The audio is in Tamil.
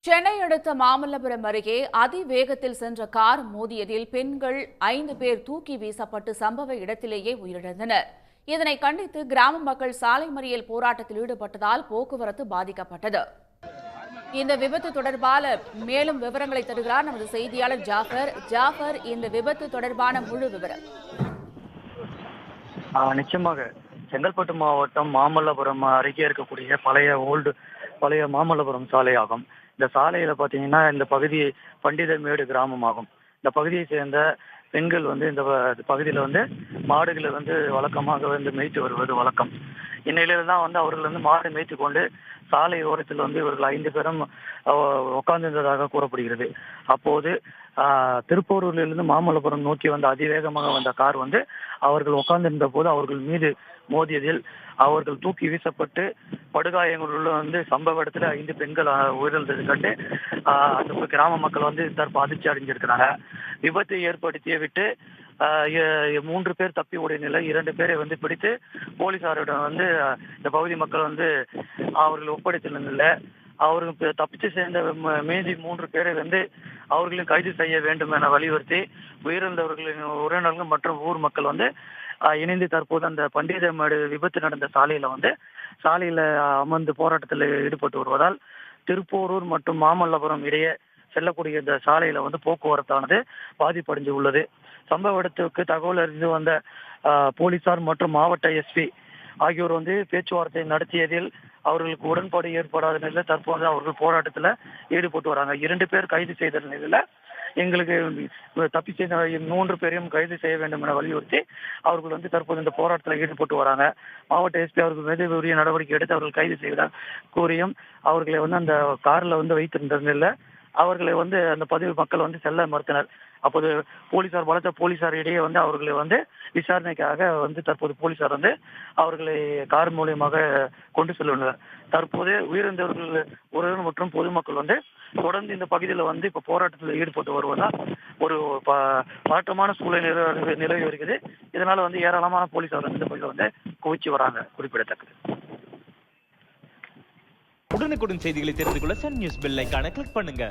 சென்னை அடுத்த மாமல்லபுரம் அருகே அதிவேகத்தில் சென்ற கார் மோதியதில் பெண்கள் 5 பேர் தூக்கி வீசப்பட்டு சம்பவ இடத்திலேயே உயிரிழந்தனர். இதனை கண்டித்து கிராம மக்கள் சாலை மறியல் போராட்டத்தில் ஈடுபட்டதால் போக்குவரத்து பாதிக்கப்பட்டது. இந்த விபத்து தொடர்பான மேலும் விவரங்களை தருகிறார் நமது செய்தியாளர் ஜாஃபர். இந்த விபத்து தொடர்பான முழு விவரம். நிச்சயமாக செங்கல்பட்டு மாவட்டம் மாமல்லபுரம் அருகே இருக்கக்கூடிய பழைய மாமல்லபுரம் சாலையாகும். இந்த சாலையில பாத்தீங்கன்னா இந்த பகுதி பண்டிதமேடு கிராமமாகும். இந்த பகுதியை சேர்ந்த பெண்கள் இந்த பகுதியில மாடுகளை வழக்கமாக மேய்த்து வருவது வழக்கம். இந்நிலையில தான் அவர்கள் மாடு மேய்த்து கொண்டு சாலை ஓரத்தில் இவர்கள் 5 பேரும் உட்கார்ந்திருந்ததாக கூறப்படுகிறது. அப்போது திருப்பூரிலிருந்து மாமல்லபுரம் நோக்கி அதிவேகமாக வந்த கார் அவர்கள் உட்கார்ந்திருந்த போது அவர்கள் மீது மோதியதில் அவர்கள் தூக்கி வீசப்பட்டு படுகாயங்களுள்ள சம்பவ இடத்துல 5 பெண்கள் உயிரிழந்தது கண்டு அந்த கிராம மக்கள் தற்ப அதிர்ச்சி அடைஞ்சிருக்கிறாங்க. விபத்தை ஏற்படுத்திய விட்டு 3 பேர் தப்பி ஓடிய நிலை, 2 பேரை பிடித்து போலீசாரிடம் இந்த பகுதி மக்கள் அவர்கள் ஒப்படைத்திருந்த அவர்கள் தப்பிச்சு சேர்ந்த மீதி 3 பேரை அவர்களையும் கைது செய்ய வேண்டும் என வலியுறுத்தி உயிரிழந்தவர்களின் உறவினர்கள் மற்றும் ஊர் மக்கள் இணைந்து தற்போது அந்த பண்டிதமேடு விபத்து நடந்த சாலையில அமர்ந்து போராட்டத்தில் ஈடுபட்டு வருவதால் திருப்போரூர் மற்றும் மாமல்லபுரம் இடையே செல்லக்கூடிய இந்த சாலையில போக்குவரத்தானது பாதிப்படைஞ்சு உள்ளது. சம்பவ இடத்துக்கு தகவல் அறிந்து வந்த போலீசார் மற்றும் மாவட்ட எஸ்பி ஆகியோர் பேச்சுவார்த்தை நடத்தியதில் அவர்களுக்கு உடன்பாடு ஏற்படாத நிலையில் தற்போது அவர்கள் போராட்டத்தில் ஈடுபட்டு வராங்க. 2 பேர் கைது செய்த நிலையில எங்களுக்கு தப்பி செய்த 3 பேரையும் கைது செய்ய வேண்டும் என வலியுறுத்தி அவர்கள் தற்போது இந்த போராட்டத்தில் ஈடுபட்டு வராங்க. மாவட்ட எஸ்பி அவர்கள் மீது உரிய நடவடிக்கை எடுத்து அவர்கள் கைது செய்வதாக கூறியும் அவர்களை அந்த கார்ல வைத்திருந்த நிலையில அவர்களை அந்த பதிவு மக்கள் செல்ல மறுத்தனர். அப்போது பலத்த போலீசார் இடையே அவர்களை விசாரணைக்காக தற்போது போலீசார் அவர்களை கார் மூலியமாக கொண்டு செல்லுள்ளனர். தற்போது உயிரிழந்தவர்கள் உறவினர் மற்றும் பொதுமக்கள் தொடர்ந்து இந்த பகுதியில் இப்ப போராட்டத்தில் ஈடுபட்டு வருவதால் ஒரு பதட்டமான சூழல் நிலவி வருகிறது. இதனால ஏராளமான போலீசார் இந்த பகுதியில் குவிச்சு வராங்க. குறிப்பிடத்தக்கது. உடனுக்குடன் செய்திகளை தெரிந்து கொள்ள சன் நியூஸ் பெல் ஐகானை கிளிக் பண்ணுங்க.